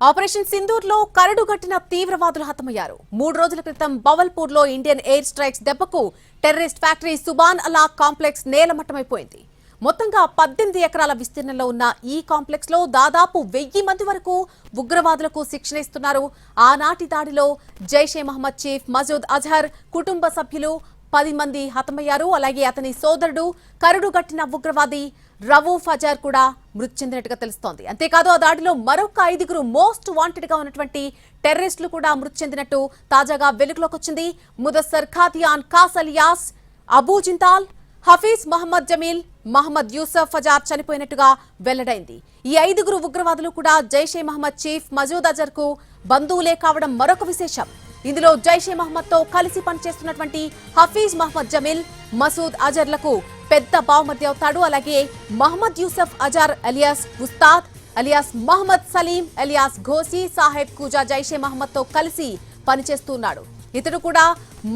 Operation సింధూర్లో కరడుగట్టిన తీవ్రవాదులు హతమయ్యారు. 3 రోజుల క్రితం బవల్పూర్లో ఇండియన్ ఎయిర్ స్ట్రైక్స్ దెబ్బకు టెర్రరిస్ట్ ఫ్యాక్టరీ సుబాన్ అలా కాంప్లెక్స్ నేలమట్టమైపోయింది. మొత్తంగా 18 ఎకరాల విస్తీర్ణంలో ఉన్న ఈ కాంప్లెక్స్ లో దాదాపు 1000 మంది వరకు ఉగ్రవాదులకు శిక్షణ ఇస్తున్నారు. ఆనాటి దాడిలో జైషే మహమ్మద్ చీఫ్ మసూద్ అజహర్ కుటుంబ సభ్యులు 10 మంది హతమయ్యారు. అలాగే అతని సోదరుడు కరడుగట్టిన ఉగ్రవాది రవూఫ్ అజార్ కూడా మృతి చెందినట్టుగా తెలుస్తోంది. అంతేకాదు ఆ దాడిలో మరొక 5గురు మోస్ట్ వాంటెడ్ గా ఉన్నటువంటి టెర్రరిస్టులు కూడా మృతి చెందినట్టు తాజాగా వెలుగులోకి వచ్చింది. ముదస్సర్ ఖాతియాన్ కాస్ అలియాస్ అబూ జింతాల్, హఫీజ్ మహమ్మద్ జమీల్, మహమ్మద్ యూసఫ్ అజార్ చనిపోయినట్టుగా వెల్లడైంది. ఈ 5గురు ఉగ్రవాదులు కూడా జైషే మహమ్మద్ చీఫ్ మసూద్ అజర్ కు బంధువులే కావడం మరొక విశేషం. ఇందులో జైషే మహమ్మద్ తో కలిసి పనిచేస్తున్నటువంటి హఫీజ్ మహమ్మద్ జమీల్ మసూద్ అజర్లకు పెద్ద బావమర్ది అవుతాడు. అలాగే Mohammad Yusuf Azhar alias Ustad alias Mohammad Salim alias Ghosi Saheb కూజా జైషే మహమ్మద్ తో కలిసి పనిచేస్తున్నాడు. ఇతడు కూడా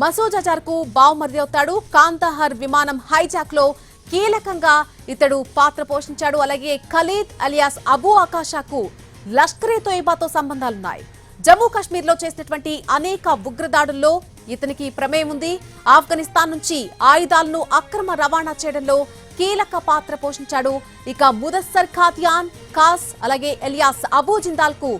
మసూద్ అజార్ కు బావమర్ది అవుతాడు. కాందహార్ విమానం హైజాక్ లో కీలకంగా ఇతడు పాత్ర పోషించాడు. అలాగే ఖలీద్ అలియాస్ అబూ ఆకాషాకు లష్కరే తోయిబాతో సంబంధాలున్నాయి. జమ్మూ కాశ్మీర్ లో చేసినటువంటి అనేక ఉగ్రదాడుల్లో ఇతనికి ప్రమేయం ఉంది. ఆఫ్ఘనిస్తాన్ నుంచి ఆయుధాలను అక్రమ రవాణా చేయడంలో కీలక పాత్ర పోషించాడు. ఇక ముదస్సర్ ఖాతియాన్ కాస్ అలాగే ఎలియాస్ అబూ జిందాల్ కు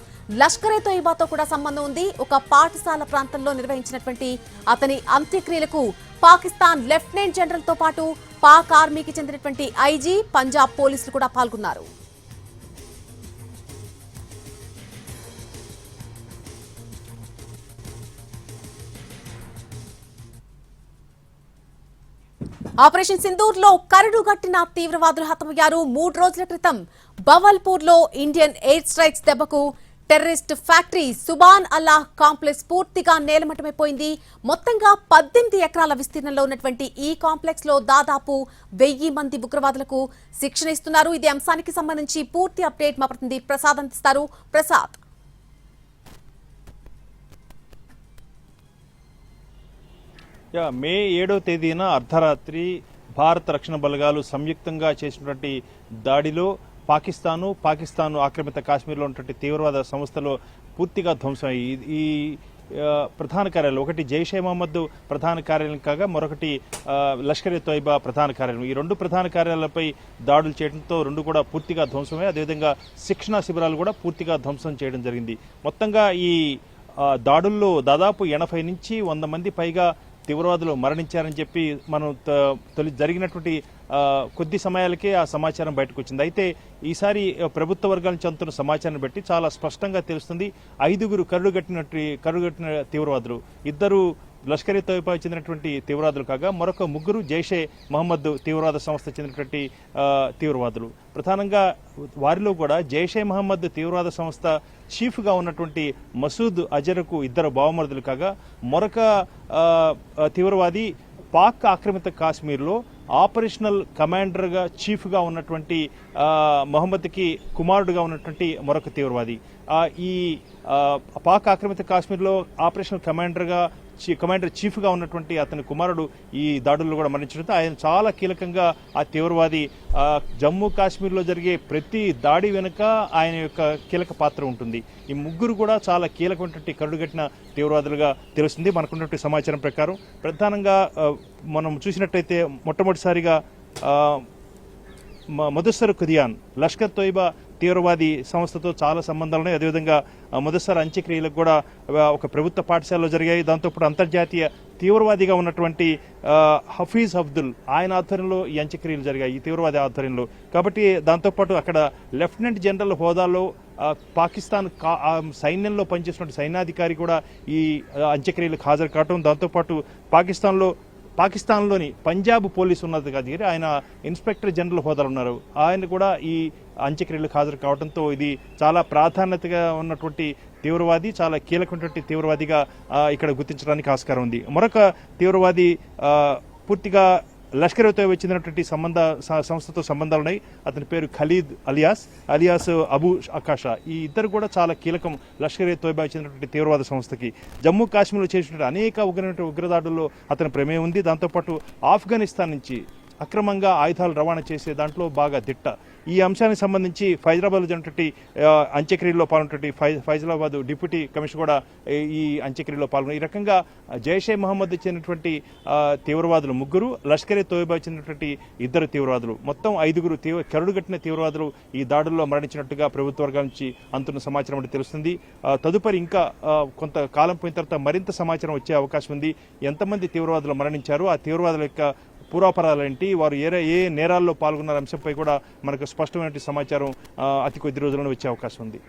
లష్కరే తోయిబాతో కూడా సంబంధం ఉంది. ఒక పాఠశాల ప్రాంతంలో నిర్వహించినటువంటి అతని అంత్యక్రియలకు పాకిస్తాన్ లెఫ్టినెంట్ జనరల్ తో పాటు పాక్ ఆర్మీకి చెందినటువంటి ఐజీ పంజాబ్ పోలీసులు కూడా పాల్గొన్నారు. ఆపరేషన్ సింధూర్ లో కరడుగట్టిన తీవ్రవాదులు హతమయ్యారు. 3 రోజుల క్రితం బవల్పూర్ లో ఇండియన్ ఎయిర్ స్ట్రైక్స్ దెబ్బకు terrorist factory Subhan Allah complex పూర్తిగా నేలమట్టమైపోయింది. మొత్తంగా 18 ఎకరాల విస్తీర్ణంలో ఉన్నటువంటి ఈ కాంప్లెక్స్ లో దాదాపు 1000 మంది ఉగ్రవాదులకు శిక్షణ ఇస్తున్నారు. ఇదే అంశానికి సంబంధించి పూర్తి అప్డేట్ మా ప్రతినిధి ప్రసాద్ అందిస్తారు. ప్రసాద్, మే 7వ తేదీన అర్ధరాత్రి భారత రక్షణ బలగాలు సంయుక్తంగా చేసినటువంటి దాడిలో పాకిస్తాను ఆక్రమిత కాశ్మీర్లో ఉన్నటువంటి తీవ్రవాద సంస్థలో పూర్తిగా ధ్వంసమయ్యి ఈ ప్రధాన కార్యాలయం ఒకటి జైషే మహమ్మద్ ప్రధాన కార్యాలయం కాగా మరొకటి లష్కరే తోయిబా ప్రధాన కార్యాలయం. ఈ 2 ప్రధాన కార్యాలయాలపై దాడులు చేయడంతో 2 కూడా పూర్తిగా ధ్వంసమై అదేవిధంగా శిక్షణా శిబిరాలు కూడా పూర్తిగా ధ్వంసం చేయడం జరిగింది. మొత్తంగా ఈ దాడుల్లో దాదాపు 80 నుంచి 100 మంది పైగా తీవ్రవాదులు మరణించారని చెప్పి మనం జరిగినటువంటి కొద్ది సమయాలకే ఆ సమాచారం బయటకు వచ్చింది. అయితే ఈసారి ప్రభుత్వ వర్గాల నుంచి అందుతున్న సమాచారాన్ని బట్టి చాలా స్పష్టంగా తెలుస్తుంది. 5గురు కరుడుగట్టిన తీవ్రవాదులు, 2 లష్కరే తోయిబా చెందినటువంటి తీవ్రవాదులు కాగా మరొక 3 జైషే మహమ్మద్ తీవ్రవాద సంస్థ చెందినటువంటి తీవ్రవాదులు. ప్రధానంగా వారిలో కూడా జైషే మహమ్మద్ తీవ్రవాద సంస్థ చీఫ్గా ఉన్నటువంటి మసూద్ అజర్కు 2 బావమరుదులు కాగా మరొక తీవ్రవాది పాక్ ఆక్రమిత కాశ్మీర్లో ఆపరేషనల్ కమాండర్గా చీఫ్గా ఉన్నటువంటి మహమ్మద్కి కుమారుడుగా ఉన్నటువంటి మరొక తీవ్రవాది. ఈ పాక్ ఆక్రమిత కాశ్మీర్లో ఆపరేషనల్ కమాండర్ చీఫ్గా ఉన్నటువంటి అతని కుమారుడు ఈ దాడుల్లో కూడా మరణించడంతో ఆయన చాలా కీలకంగా ఆ తీవ్రవాది జమ్మూ కాశ్మీర్లో జరిగే ప్రతి దాడి వెనుక ఆయన యొక్క కీలక పాత్ర ఉంటుంది. ఈ 3 కూడా చాలా కీలకమైనటువంటి కరుడుగట్టిన తీవ్రవాదులుగా తెలుస్తుంది మనకున్నటువంటి సమాచారం ప్రకారం. ప్రధానంగా మనం చూసినట్టయితే మొట్టమొదటిసారిగా ముదస్సర్ ఖాతియాన్ లష్కర్ తోయిబా తీవ్రవాది సంస్థతో చాలా సంబంధాలు ఉన్నాయి. అదేవిధంగా ముదస్సర్ అంత్యక్రియలకు కూడా ఒక ప్రభుత్వ పాఠశాలలో జరిగాయి. దాంతోపాటు అంతర్జాతీయ తీవ్రవాదిగా ఉన్నటువంటి హఫీజ్ అబ్దుల్ ఆయన ఆధ్వర్యంలో ఈ అంత్యక్రియలు జరిగాయి, ఈ తీవ్రవాది ఆధ్వర్యంలో. కాబట్టి దాంతోపాటు అక్కడ లెఫ్టినెంట్ జనరల్ హోదాలో పాకిస్తాన్ సైన్యంలో పనిచేస్తున్న సైన్యాధికారి కూడా ఈ అంత్యక్రియలకు హాజరు కావటం, దాంతోపాటు పాకిస్తాన్లోని పంజాబ్ పోలీసు ఉన్నతాధికారి ఆయన ఇన్స్పెక్టర్ జనరల్ హోదాలు ఉన్నారు, ఆయన కూడా ఈ అంత్యక్రియలకు హాజరు కావడంతో ఇది చాలా ప్రాధాన్యతగా ఉన్నటువంటి తీవ్రవాది, చాలా కీలకమైనటువంటి తీవ్రవాదిగా ఇక్కడ గుర్తించడానికి ఆస్కారం ఉంది. మరొక తీవ్రవాది పూర్తిగా లష్కరే తోయిబా చెందినటువంటి సంస్థతో సంబంధాలు ఉన్నాయి. అతని పేరు ఖలీద్ అలియాస్ అబూ ఆకాషా. ఈ 2 కూడా చాలా కీలకం లష్కరే తోయిబా చెందినటువంటి తీవ్రవాద సంస్థకి. జమ్మూ కాశ్మీర్లో చేసినటువంటి అనేక ఉగ్రదాడుల్లో అతని ప్రమేయం ఉంది. దాంతోపాటు ఆఫ్ఘనిస్తాన్ నుంచి అక్రమంగా ఆయుధాలు రవాణా చేసే దాంట్లో బాగా దిట్ట. ఈ అంశానికి సంబంధించి ఫైజాబాద్లో జరిగినటువంటి అంత్యక్రియలో పాల్గొన్నటువంటి ఫైజాబాద్ డిప్యూటీ కమిషనర్ కూడా ఈ అంత్యక్రియలో పాల్గొన్నారు. ఈ రకంగా జైషే మహమ్మద్ చెందినటువంటి తీవ్రవాదులు 3, లష్కరే తోయిబా చెందినటువంటి 2 తీవ్రవాదులు, మొత్తం 5 కరుడుగట్టిన తీవ్రవాదులు ఈ దాడుల్లో మరణించినట్టుగా ప్రభుత్వ వర్గాల నుంచి అందుతున్న సమాచారం అంటే తెలుస్తుంది. తదుపరి ఇంకా కొంత కాలం పోయిన తర్వాత మరింత సమాచారం వచ్చే అవకాశం ఉంది. ఎంతమంది తీవ్రవాదులు మరణించారు, ఆ తీవ్రవాదుల యొక్క పూర్వాపరాలేంటి, వారు ఏ నేరాల్లో పాల్గొన్న అంశంపై కూడా మనకు స్పష్టమైన సమాచారం అతి కొద్ది రోజుల్లోనే వచ్చే అవకాశం ఉంది.